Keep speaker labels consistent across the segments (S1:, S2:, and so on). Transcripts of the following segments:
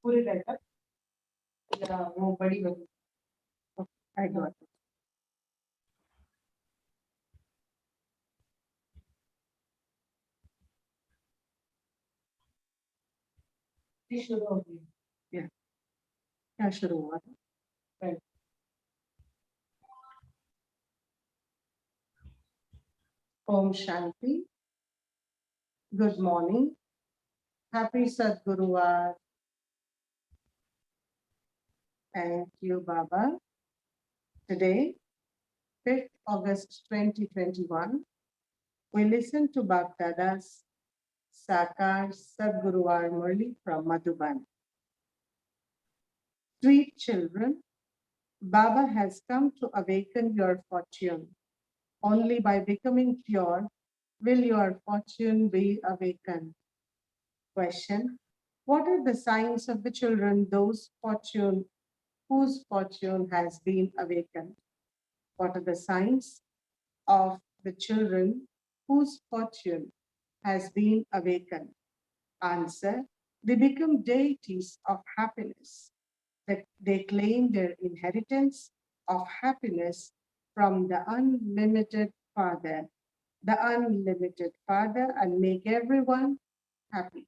S1: पूरे रहता या वो बड़ी बनी I got it. ये शुरू हो गई Yeah. क्या शुरू हुआ था Right. Om Shanti. Good morning. Happy Sadguruvar. Thank you, Baba. Today, 5th August 2021, we listen to Bhaktadas Sakar Sadguruvar Murli from Madhuban. Sweet children, Baba has come to awaken your fortune. Only by becoming pure will your fortune be awakened. Question: what are the signs of the children whose fortune has been awakened? What are the signs of the children whose fortune has been awakened? Answer: they become deities of happiness. They claim their inheritance of happiness from the unlimited Father, and make everyone happy.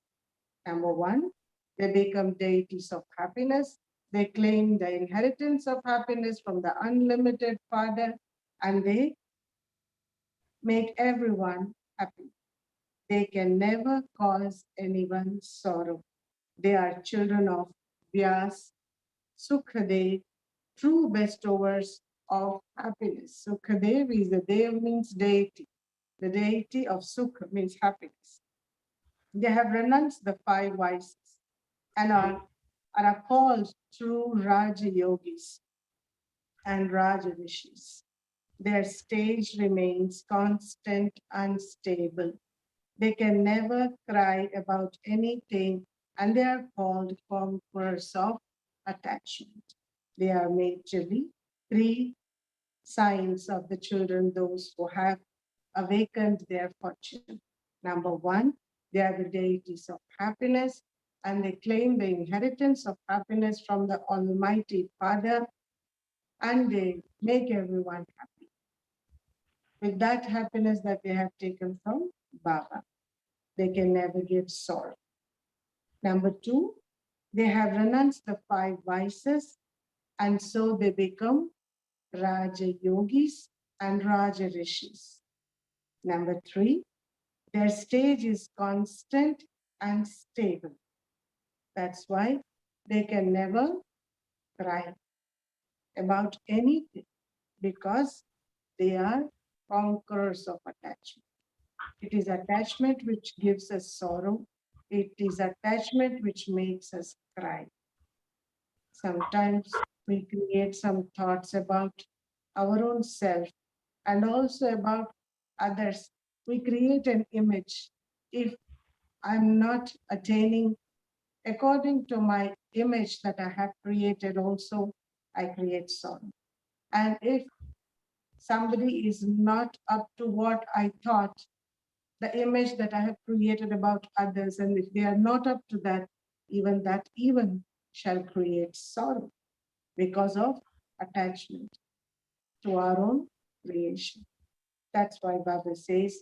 S1: Number one, they become deities of happiness. They claim the inheritance of happiness from the unlimited Father, and they make everyone happy. They can never cause anyone sorrow. They are children of Vyas, Sukhadev, true bestowers of happiness. Sukhadev is the Dev means deity. The deity of Sukha means happiness. They have renounced the five vices and are called true Raja Yogis and Raja Rishis. Their stage remains constant and stable. They can never cry about anything, and they are called conquerors of attachment. They are majorly three signs of the children, those who have awakened their fortune. Number one, they are the deities of happiness, and they claim the inheritance of happiness from the Almighty Father, and they make everyone happy with that happiness that they have taken from Baba. They can never give sorrow. Number two, they have renounced the five vices, and so they become Raja Yogis and Raja Rishis. Number three, their stage is constant and stable. That's why they can never cry about anything, because they are conquerors of attachment. It is attachment which gives us sorrow. It is attachment which makes us cry. Sometimes we create some thoughts about our own self and also about others. We create an image. If I'm not attaining according to my image that I have created, also I create sorrow. And if somebody is not up to what I thought, the image that I have created about others, and if they are not up to that even shall create sorrow because of attachment to our own creation. That's why Baba says,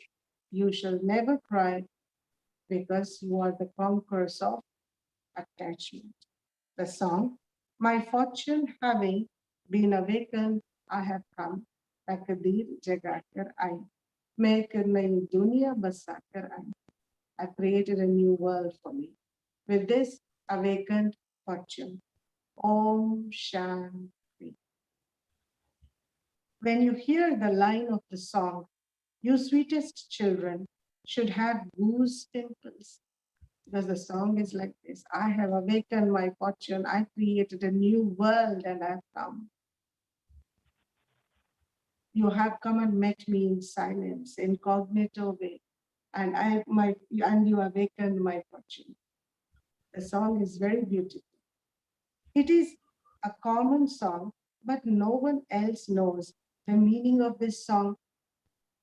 S1: you shall never cry because you are the conquerors of attachment. The song, my fortune having been awakened, I have come, Takadir Jagakar I. Make nayi dunya basakar I. I created a new world for me with this awakened fortune. Om Shanti. When you hear the line of the song, you sweetest children should have goose pimples, because the song is like this. I have awakened my fortune. I created a new world and I've come. You have come and met me in silence, incognito way, and you awakened my fortune. The song is very beautiful. It is a common song, but no one else knows the meaning of this song.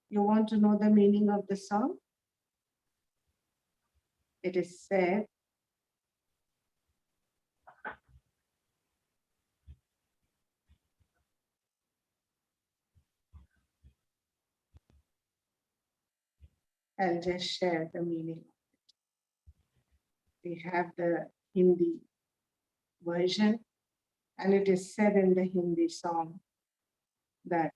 S1: You want to know the meaning of the song? It is said, I'll just share the meaning. We have the Hindi version, and it is said in the Hindi song that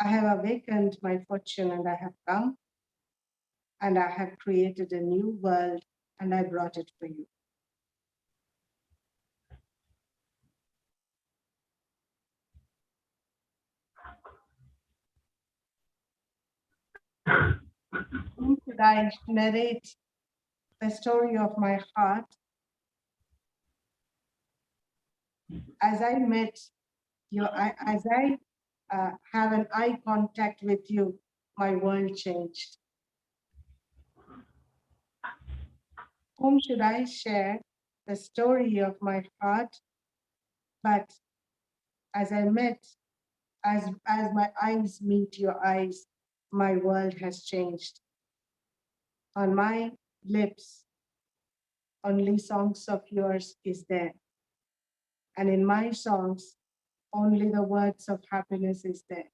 S1: I have awakened my fortune and I have come and I have created a new world and I brought it for you. Whom should I narrate the story of my heart? As I met you, as I have an eye contact with you, my world changed. Whom should I share the story of my heart? But as I met, as my eyes meet your eyes, my world has changed. On my lips, only songs of yours is there. And in my songs, only the words of happiness is there.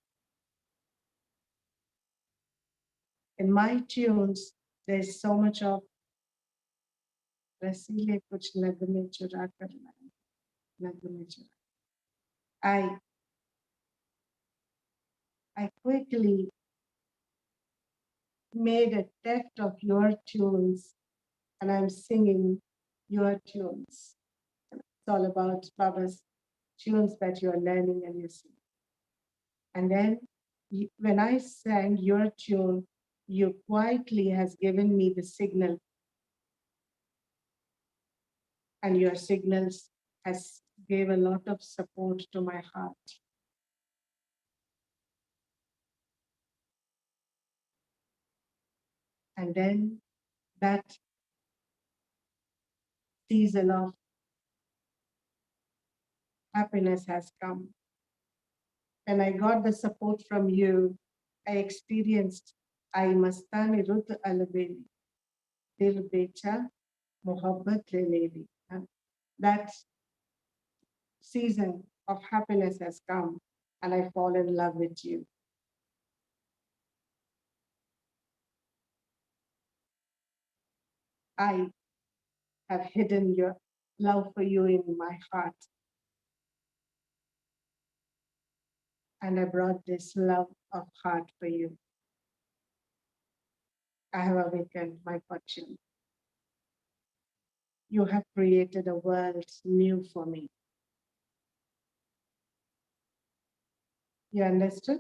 S1: In my tunes, there's so much of रसीले कुछ नग में चुरा कर लाए, नग में चुरा. I quickly made a theft of your tunes and I'm singing your tunes. It's all about Baba's tunes that you're learning and you sing. And then when I sang your tune, you quietly has given me the signal, and your signals has gave a lot of support to my heart. And then that season of happiness has come. When I got the support from you, I experienced I mastani rut alabeli, dil becha mohabbat le levi. That season of happiness has come and I fall in love with you. I have hidden your love for you in my heart. And I brought this love of heart for you. I have awakened my fortune. You have created a world new for me. You understood?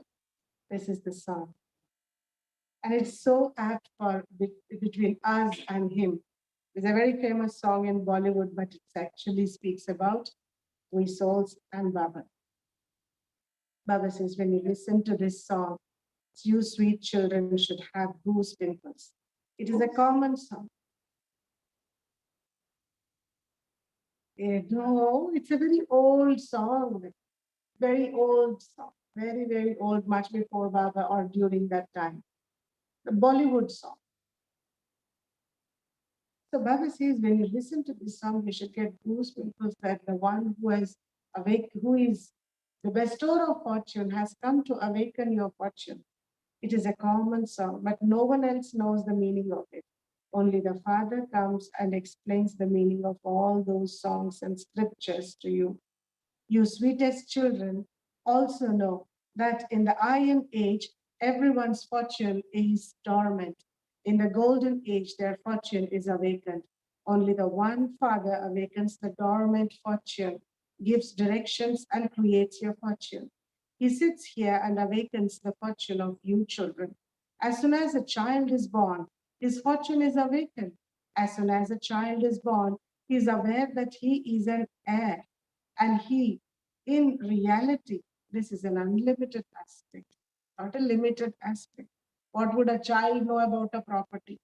S1: This is the song. And it's so apt for between us and him. It's a very famous song in Bollywood, but it actually speaks about we souls and Baba. Baba says, when you listen to this song, you sweet children should have goose pimples. It is a common song. No, it's a very old song, very old song, very, very old, much before Baba or during that time. The Bollywood song. So Baba says, when you listen to this song, you should get goose pimples that the one who has who is the bestower of fortune has come to awaken your fortune. It is a common song, but no one else knows the meaning of it. Only the Father comes and explains the meaning of all those songs and scriptures to you. You sweetest children also know that in the Iron Age, everyone's fortune is dormant. In the Golden Age, their fortune is awakened. Only the one Father awakens the dormant fortune, gives directions, and creates your fortune. He sits here and awakens the fortune of you children. As soon as a child is born, his fortune is awakened. As soon as a child is born, he is aware that he is an heir. And he, in reality, this is an unlimited aspect, not a limited aspect. What would a child know about a property?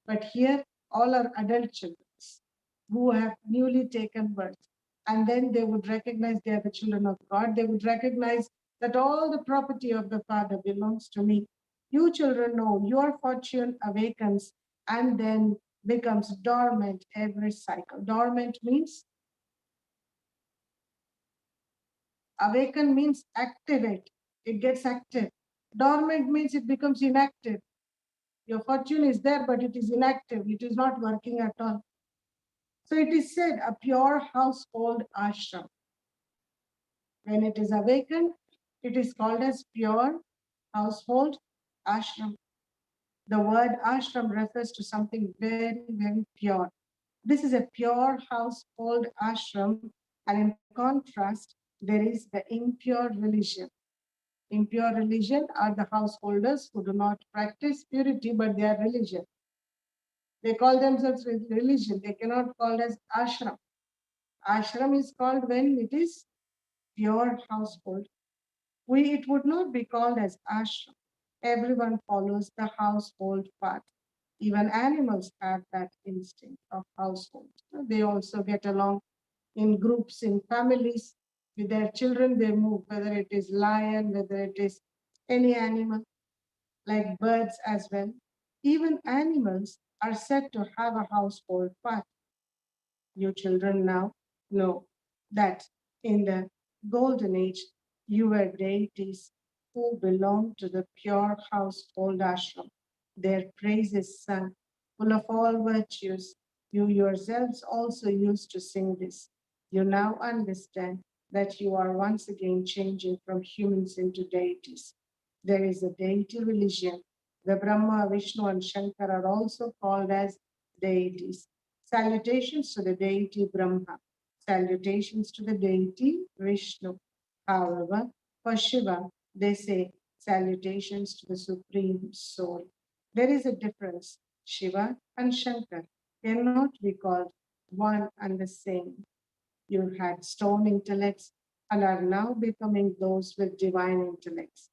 S1: But here, all are adult children who have newly taken birth. And then they would recognize they are the children of God. They would recognize that all the property of the Father belongs to me. You children know your fortune awakens and then becomes dormant every cycle. Dormant means awaken means activate. It gets active. Dormant means it becomes inactive. Your fortune is there, but it is inactive. It is not working at all. So it is said a pure household ashram. When it is awakened, it is called as pure household ashram. The word ashram refers to something very, very pure. This is a pure household ashram, and in contrast, there is the impure religion. Impure religion are the householders who do not practice purity, but they are religion. They call themselves religion. They cannot call as ashram. Ashram is called when it is pure household. It would not be called as ashram. Everyone follows the household path. Even animals have that instinct of household. They also get along in groups, in families. With their children, they move, whether it is lion, whether it is any animal, like birds as well. Even animals are said to have a household path. You children now know that in the golden age, you were deities who belonged to the pure household ashram. Their praise is sung, full of all virtues. You yourselves also used to sing this. You now understand that you are once again changing from humans into deities. There is a deity religion. The Brahma, Vishnu, and Shankar are also called as deities. Salutations to the deity Brahma. Salutations to the deity Vishnu. However, for Shiva, they say salutations to the Supreme Soul. There is a difference. Shiva and Shankar cannot be called one and the same. You had stone intellects and are now becoming those with divine intellects.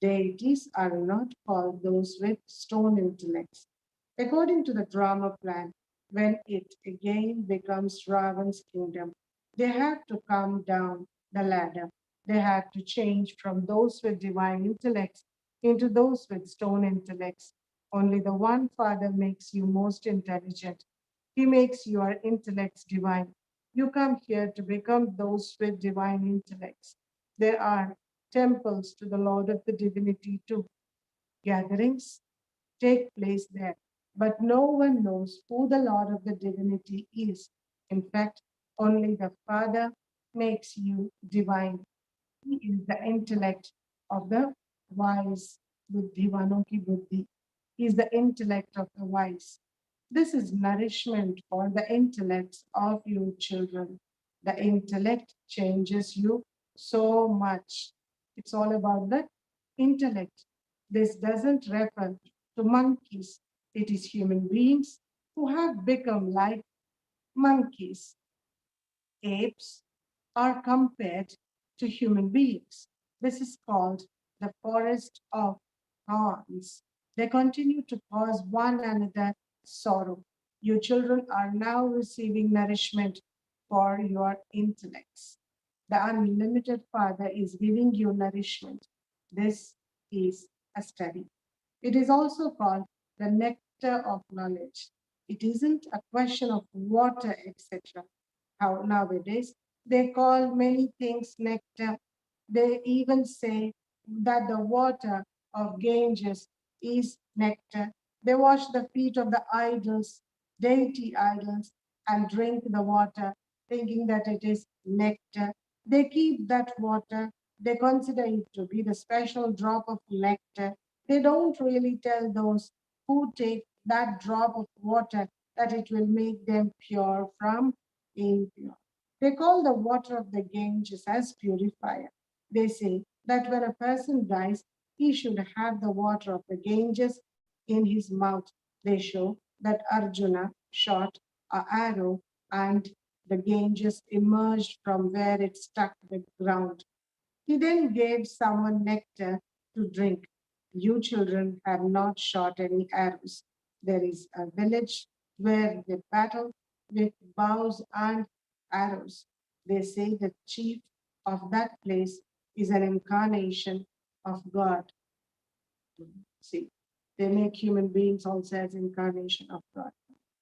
S1: Deities are not called those with stone intellects. According to the drama plan, when it again becomes Ravan's kingdom, they have to come down the ladder. They have to change from those with divine intellects into those with stone intellects. Only the one Father makes you most intelligent. He makes your intellects divine. You come here to become those with divine intellects. There are temples to the Lord of the Divinity too. Gatherings take place there, but no one knows who the Lord of the Divinity is. In fact, only the Father makes you divine. He is the intellect of the wise, Buddhivano ki buddhi. He is the intellect of the wise. This is nourishment for the intellects of you children. The intellect changes you so much. It's all about the intellect. This doesn't refer to monkeys. It is human beings who have become like monkeys. Apes are compared to human beings. This is called the forest of thorns. They continue to cause one another sorrow. You children are now receiving nourishment for your intellects. The unlimited Father is giving you nourishment. This is a study. It is also called the nectar of knowledge. It isn't a question of water, etc. How nowadays they call many things nectar. They even say that the water of Ganges is nectar. They wash the feet of the idols, deity idols, and drink the water, thinking that it is nectar. They keep that water, they consider it to be the special drop of nectar. They don't really tell those who take that drop of water that it will make them pure from impure. They call the water of the Ganges as purifier. They say that when a person dies, he should have the water of the Ganges in his mouth. They show that Arjuna shot an arrow and the Ganges emerged from where it struck the ground. He then gave someone nectar to drink. You children have not shot any arrows. There is a village where they battle with bows and arrows. They say the chief of that place is an incarnation of God. See, they make human beings also as incarnation of God.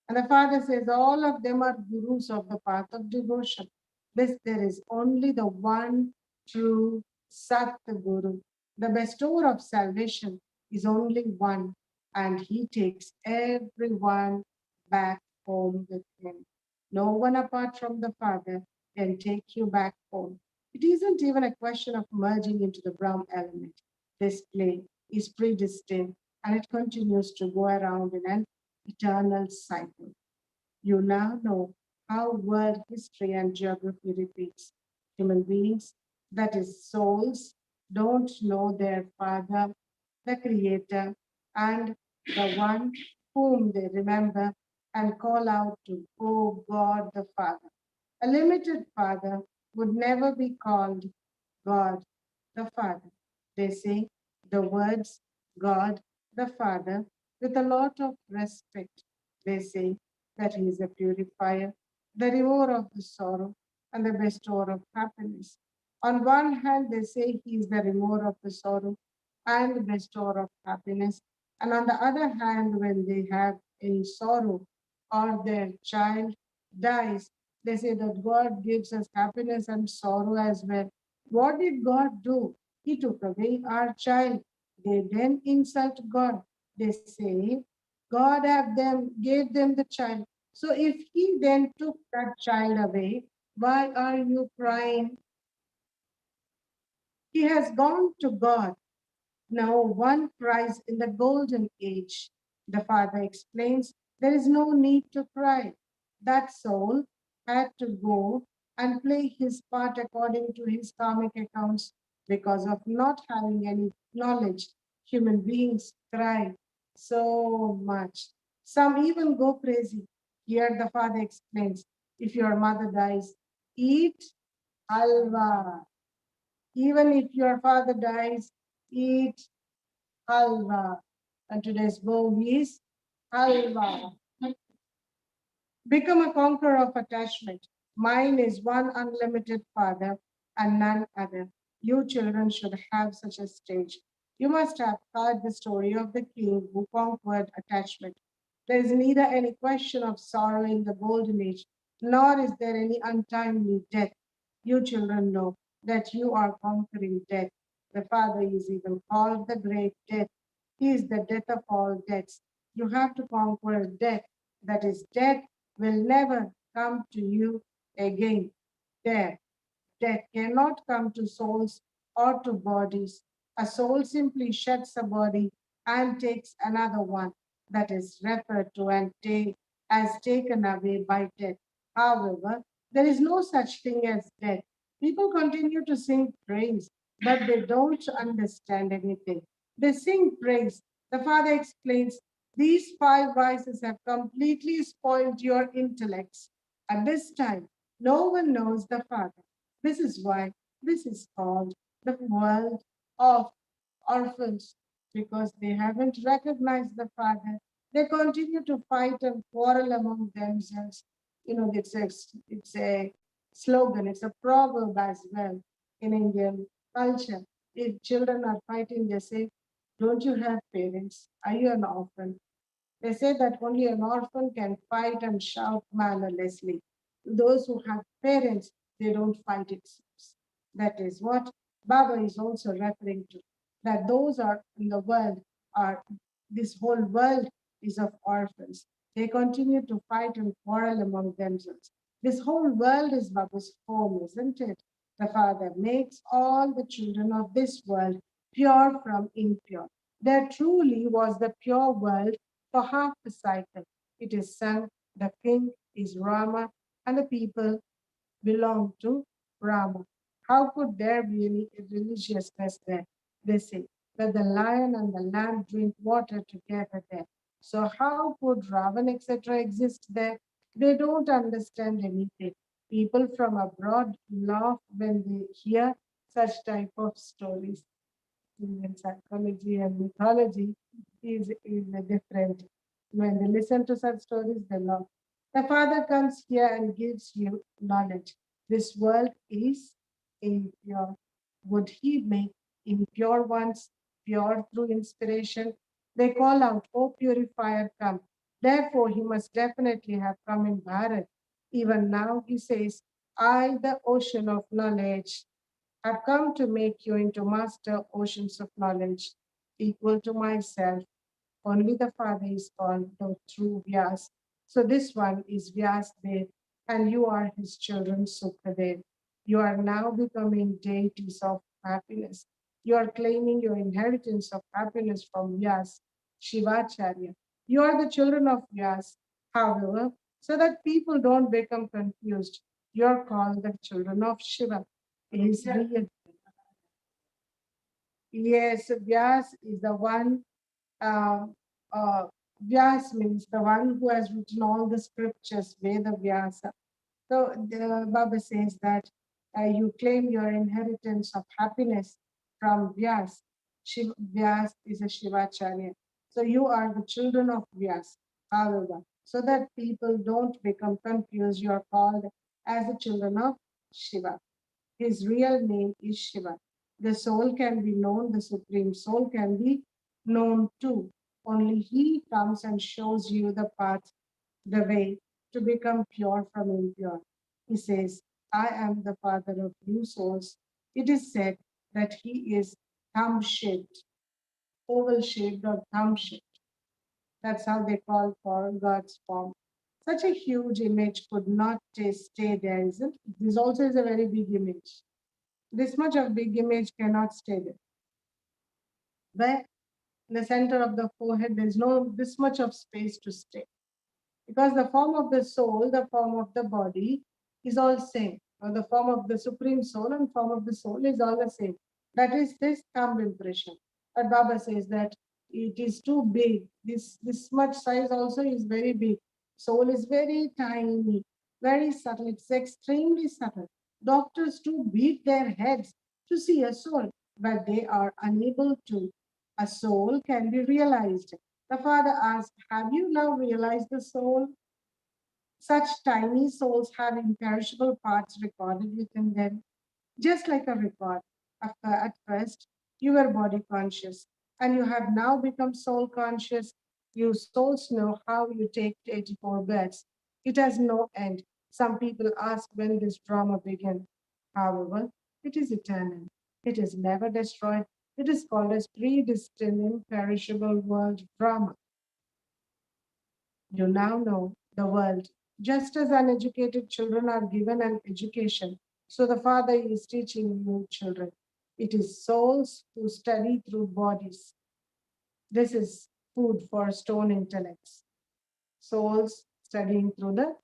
S1: And the Father says all of them are gurus of the path of devotion. This there is only the one true Sat Guru. The bestower of salvation is only one, and he takes everyone back home with him. No one apart from the Father can take you back home. It isn't even a question of merging into the Brahm element. This play is predestined and it continues to go around in an eternal cycle. You now know how world history and geography repeats. Human beings, that is, souls, don't know their Father, the Creator, and the one whom they remember and call out to, Oh God the Father. A limited Father would never be called God the Father. They say the words God the Father with a lot of respect. They say that he is a purifier, the remover of the sorrow, and the bestower of happiness. On one hand, they say he is the remover of the sorrow and the bestower of happiness. And on the other hand, when they have any sorrow or their child dies, they say that God gives us happiness and sorrow as well. What did God do? He took away our child. They then insult God. They say, God gave them the child. So if he then took that child away, why are you crying? He has gone to God. Now one cries in the golden age. The father explains, there is no need to cry. That soul had to go and play his part according to his karmic accounts because of not having any knowledge. Human beings cry so much. Some even go crazy. Here the father explains, if your mother dies, eat halwa. Even if your father dies, eat halwa. And today's bowl is halwa. Become a conqueror of attachment. Mine is one unlimited Father and none other. You children should have such a stage. You must have heard the story of the king who conquered attachment. There is neither any question of sorrow in the golden age, nor is there any untimely death. You children know that you are conquering death. The Father is even called the great death. He is the death of all deaths. You have to conquer death. That is, death will never come to you again. There, death cannot come to souls or to bodies. A soul simply sheds a body and takes another one that is referred to and as taken away by death. However, there is no such thing as death. People continue to sing praise, but they don't understand anything. They sing praise. The Father explains, these five vices have completely spoiled your intellects. At this time, no one knows the Father. This is why this is called the world of orphans, because they haven't recognized the Father. They continue to fight and quarrel among themselves. You know, it's a slogan, it's a proverb as well in Indian culture. If children are fighting, they say, don't you have parents? Are you an orphan? They say that only an orphan can fight and shout mannerlessly. Those who have parents, they don't fight it. That is what Baba is also referring to. That those are in the world are this whole world is of orphans. They continue to fight and quarrel among themselves. This whole world is Baba's home, isn't it? The Father makes all the children of this world pure from impure. There truly was the pure world for half the cycle. It is sung, the king is Rama, and the people belong to Rama. How could there be any religiousness there? They say that the lion and the lamb drink water together there. So how could Ravan, etc., exist there? They don't understand anything. People from abroad laugh when they hear such type of stories. Indian psychology and mythology is different. When they listen to such stories, they love. The Father comes here and gives you knowledge. This world is impure. Would He make impure ones pure through inspiration? They call out, O purifier, come. Therefore, He must definitely have come in Bharat. Even now, He says, I, the ocean of knowledge, have come to make you into master oceans of knowledge, equal to myself. Only the Father is called the true Vyas. So this one is Vyasdev, and you are his children, Sukadev. You are now becoming deities of happiness. You are claiming your inheritance of happiness from Vyas, Shivacharya. You are the children of Vyas. However, so that people don't become confused, you are called the children of Shiva. Is real. Yes, Vyas is the one uh, uh, Vyas means the one who has written all the scriptures, Veda Vyasa. So the Baba says that you claim your inheritance of happiness from Vyas. Vyas is a Shivacharya. So you are the children of Vyas. However, so that people don't become confused, you are called as the children of Shiva. His real name is Shiva. The soul can be known, the Supreme Soul can be known too. Only He comes and shows you the path, the way to become pure from impure. He says, I am the Father of new souls. It is said that He is thumb shaped, oval shaped, or thumb shaped. That's how they call for God's form. Such a huge image could not stay there, isn't it? This also is a very big image. This much of big image cannot stay there. Where in the center of the forehead, there's no this much of space to stay. Because the form of the soul, the form of the body is all same. Or the form of the supreme soul and form of the soul is all the same. That is this thumb impression. But Baba says that it is too big. This much size also is very big. Soul is very tiny, very subtle. It's extremely subtle. Doctors too beat their heads to see a soul, but they are unable to. A soul can be realized. The father asked, have you now realized the soul? Such tiny souls have imperishable parts recorded within them, just like a record. At first, you were body conscious, and you have now become soul conscious. You souls know how you take 84 births. It has no end. Some people ask when this drama began. However, it is eternal. It is never destroyed. It is called as predestined imperishable world drama. You now know the world. Just as uneducated children are given an education, so the Father is teaching you children. It is souls who study through bodies. This is food for stone intellects. Souls studying through the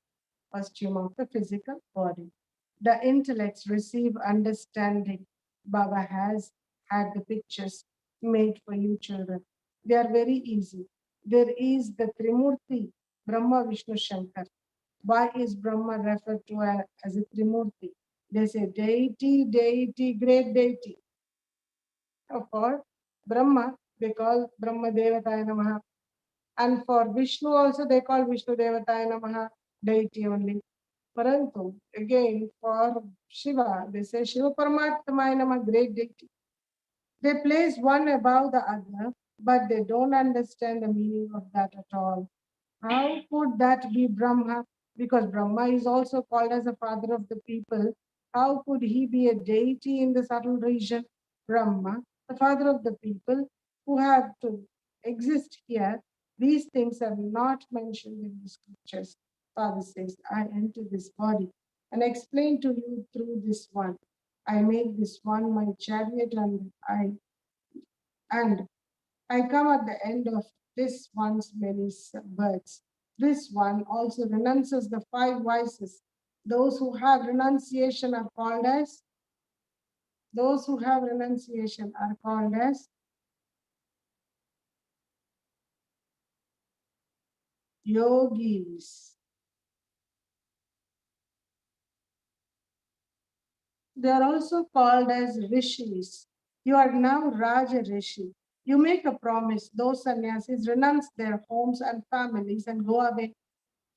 S1: costume of the physical body. The intellects receive understanding. Baba has had the pictures made for you children. They are very easy. There is the Trimurti, Brahma, Vishnu, Shankar. Why is Brahma referred to as a Trimurti? They say deity, deity, great deity. For Brahma, they call Brahma Devataya Namaha. And for Vishnu also, they call Vishnu Devataya Namaha, deity only. Parantu, again, for Shiva, they say Shiva Paramatmaya Namaha, great deity. They place one above the other, but they don't understand the meaning of that at all. How could that be Brahma? Because Brahma is also called as the father of the people. How could he be a deity in the subtle region? Brahma, the father of the people who have to exist here. These things are not mentioned in the scriptures. Father says, I enter this body and explain to you through this one. I make this one my chariot and I come at the end of this one's many births. This one also renounces the five vices. Those who have renunciation are called as those who have renunciation are called as yogis. They are also called as rishis. You are now Raja Rishi. You make a promise. Those sannyasis renounce their homes and families and go away.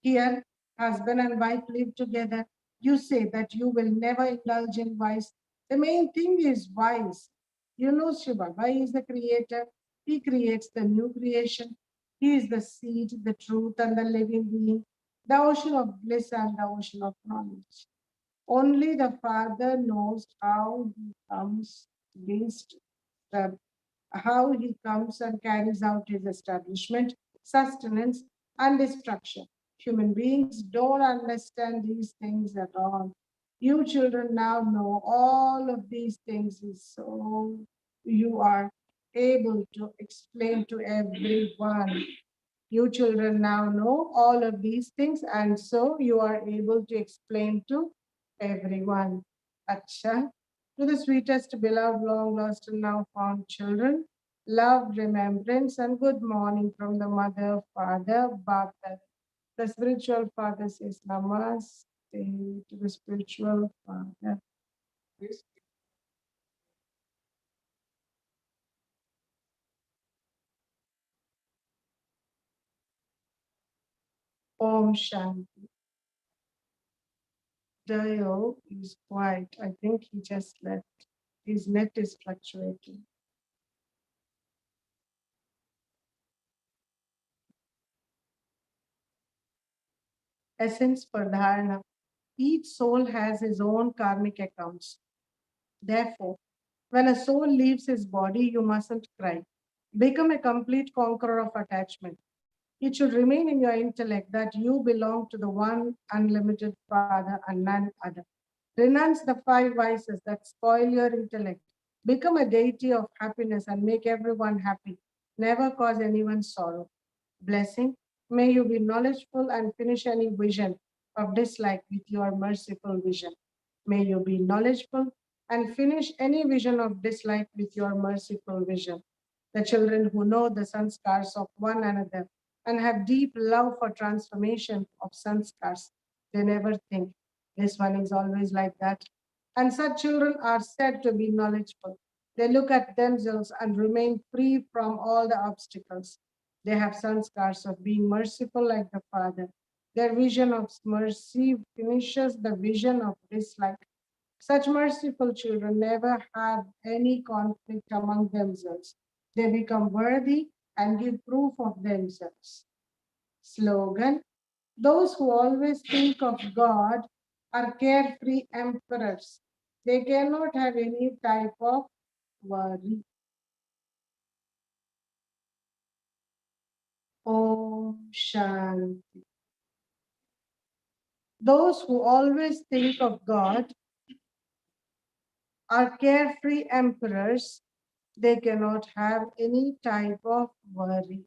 S1: Here, husband and wife live together. You say that you will never indulge in vice. The main thing is vice. You know Shiva, why is the creator? He creates the new creation. He is the seed, the truth, and the living being, the ocean of bliss and the ocean of knowledge. Only the Father knows how he comes against the how he comes and carries out his establishment, sustenance, and destruction. Human beings don't understand these things at all. You children now know all of these things, so you are able to explain to everyone. You children now know all of these things, and so you are able to explain to everyone. Acha. To the sweetest, beloved, long lost, and now found children, love, remembrance, and good morning from the mother, father, Baba. The spiritual father says Namaste to the spiritual father. Om Shanti. Dayo is quiet. I think he just left. His net is fluctuating. Essence for dharana. Each soul has his own karmic accounts. Therefore, when a soul leaves his body, you mustn't cry. Become a complete conqueror of attachment. It should remain in your intellect that you belong to the one unlimited Father and none other. Renounce the five vices that spoil your intellect. Become a deity of happiness and make everyone happy. Never cause anyone sorrow. Blessing, may you be knowledgeful and finish any vision of dislike with your merciful vision. May you be knowledgeful and finish any vision of dislike with your merciful vision. The children who know the sanskars of one another and have deep love for transformation of sanskars, they never think this one is always like that. And such children are said to be knowledgeable. They look at themselves and remain free from all the obstacles. They have sanskars of being merciful like the Father. Their vision of mercy finishes the vision of dislike. Such merciful children never have any conflict among themselves. They become worthy and give proof of themselves. Slogan: those who always think of God are carefree emperors. They cannot have any type of worry. Om Shanti. Those who always think of God are carefree emperors. They cannot have any type of worry.